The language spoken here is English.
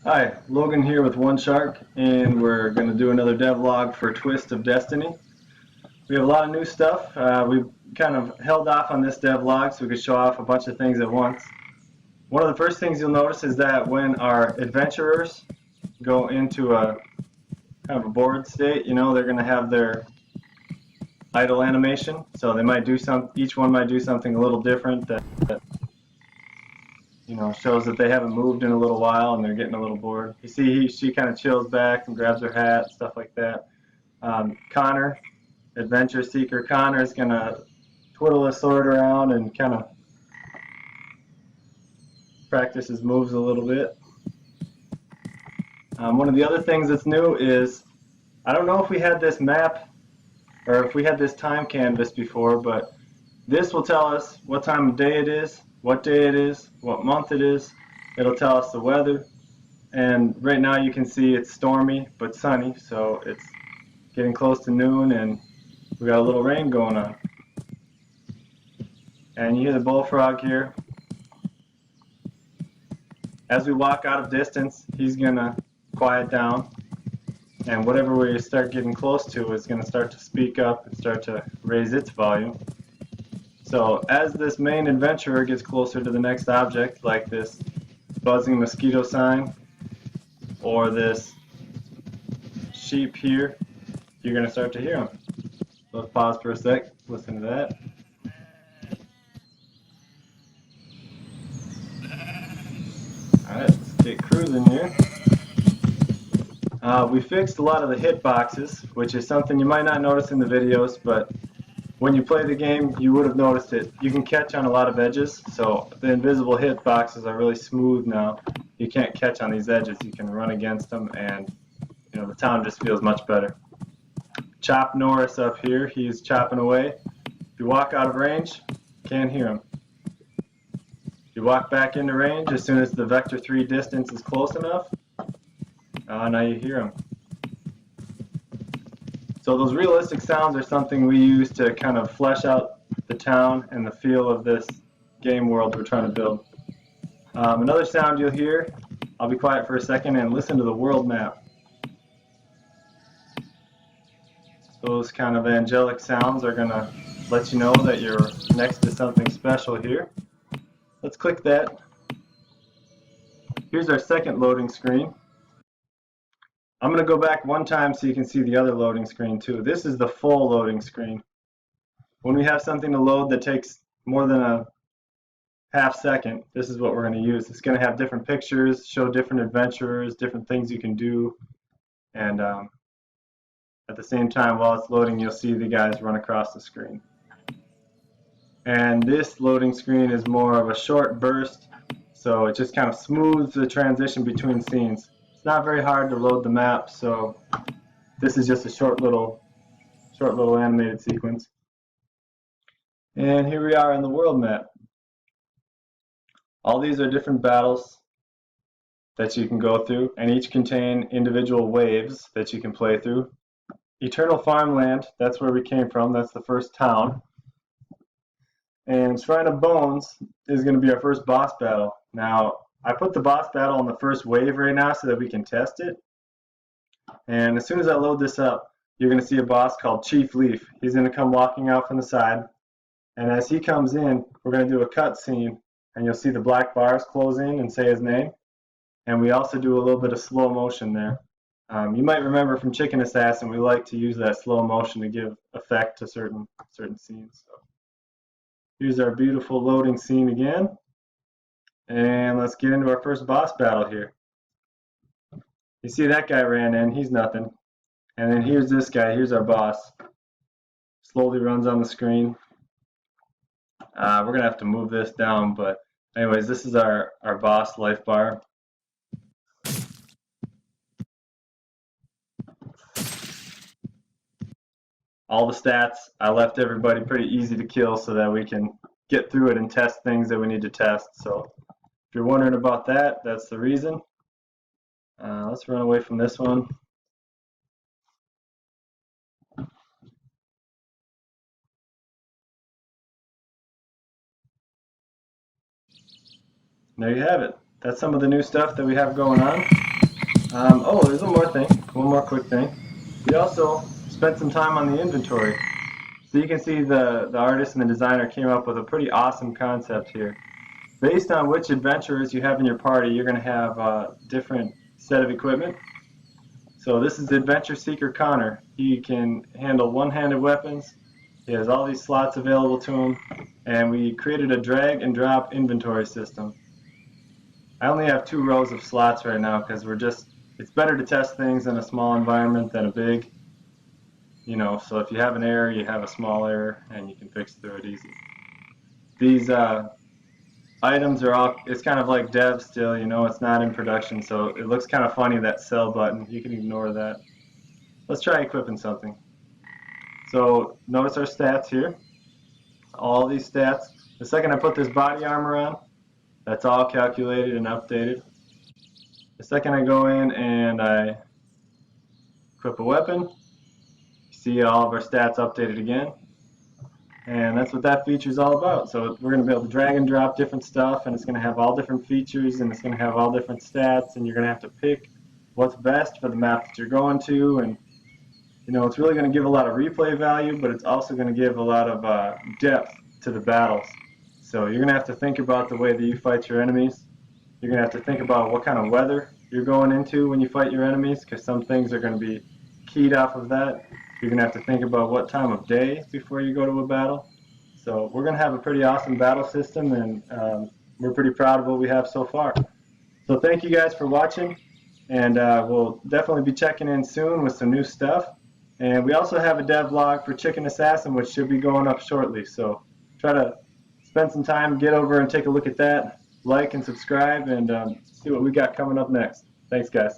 Hi, Logan here with oneshark, and we're going to do another devlog for Twist of Destiny. We have a lot of new stuff. We kind of held off on this devlog so we could show off a bunch of things at once. One of the first things you'll notice is that when our adventurers go into a kind of a bored state, they're going to have their idle animation. So they might do each one might do something a little different that shows that they haven't moved in a little while and they're getting a little bored. You see, she kind of chills back and grabs her hat, stuff like that. Connor, adventure seeker Connor, is going to twiddle his sword around and kind of practice his moves a little bit. One of the other things that's new is, I don't know if we had this map or if we had this time canvas before, but this will tell us what time of day it is, what day it is, what month it is. It'll tell us the weather. And right now you can see it's stormy but sunny, so it's getting close to noon and we got a little rain going on. And you hear the bullfrog here. As we walk out of distance, he's going to quiet down. And whatever we start getting close to is going to start to speak up and start to raise its volume. So as this main adventurer gets closer to the next object, like this buzzing mosquito sign or this sheep here, you're going to start to hear them. So let's pause for a sec, listen to that. Alright, let's get cruising here. We fixed a lot of the hitboxes, which is something you might not notice in the videos, but when you play the game, you would have noticed it. You can catch on a lot of edges, so the invisible hitboxes are really smooth now. You can't catch on these edges. You can run against them, and the town just feels much better. Chop Norris up here, he's chopping away. If you walk out of range, can't hear him. If you walk back into range, as soon as the vector 3 distance is close enough, now you hear him. So those realistic sounds are something we use to kind of flesh out the town and the feel of this game world we're trying to build. Another sound you'll hear, I'll be quiet for a second and listen to the world map. Those kind of angelic sounds are going to let you know that you're next to something special here. Let's click that. Here's our second loading screen. I'm going to go back one time so you can see the other loading screen too. This is the full loading screen. When we have something to load that takes more than a half second, this is what we're going to use. It's going to have different pictures, show different adventurers, different things you can do, and at the same time while it's loading you'll see the guys run across the screen. And this loading screen is more of a short burst, so it just kind of smooths the transition between scenes. It's not very hard to load the map, so this is just a short little animated sequence. And here we are in the world map. All these are different battles that you can go through, and each contain individual waves that you can play through. Eternal Farmland, that's where we came from, that's the first town. And Shrine of Bones is going to be our first boss battle. Now, I put the boss battle on the first wave right now so that we can test it. And as soon as I load this up, you're going to see a boss called Chief Leaf. He's going to come walking out from the side. And as he comes in, we're going to do a cutscene. And you'll see the black bars close in and say his name. And we also do a little bit of slow motion there. You might remember from Chicken Assassin, we like to use that slow motion to give effect to certain scenes. So here's our beautiful loading scene again. And let's get into our first boss battle here. You see that guy ran in, he's nothing. And then here's this guy, here's our boss. Slowly runs on the screen. We're going to have to move this down, but anyways, this is our boss life bar. All the stats, I left everybody pretty easy to kill so that we can get through it and test things that we need to test. So if you're wondering about that, that's the reason. Let's run away from this one. There you have it. That's some of the new stuff that we have going on. Oh, there's one more thing. One more quick thing. We also spent some time on the inventory. So you can see the artist and the designer came up with a pretty awesome concept here. Based on which adventurers you have in your party, you're going to have a different set of equipment. So this is the Adventure Seeker Connor. He can handle one-handed weapons. He has all these slots available to him. And we created a drag and drop inventory system. I only have 2 rows of slots right now because it's better to test things in a small environment than a big. So if you have an error, you have a small error and you can fix through it easy. These items are all, it's kind of like dev still, it's not in production, so it looks kind of funny, that sell button. You can ignore that. Let's try equipping something. So notice our stats here. All these stats. The second I put this body armor on, that's all calculated and updated. The second I go in and I equip a weapon, you see all of our stats updated again. And that's what that feature is all about. So we're going to be able to drag and drop different stuff, and it's going to have all different features, and it's going to have all different stats, and you're going to have to pick what's best for the map that you're going to. And it's really going to give a lot of replay value, but it's also going to give a lot of depth to the battles. So you're going to have to think about the way that you fight your enemies. You're going to have to think about what kind of weather you're going into when you fight your enemies, because some things are going to be keyed off of that. You're going to have to think about what time of day before you go to a battle. So we're going to have a pretty awesome battle system, and we're pretty proud of what we have so far. So thank you guys for watching, and we'll definitely be checking in soon with some new stuff. And we also have a devlog for Chicken Assassin, which should be going up shortly. So try to spend some time, get over and take a look at that, like and subscribe, and see what we got coming up next. Thanks, guys.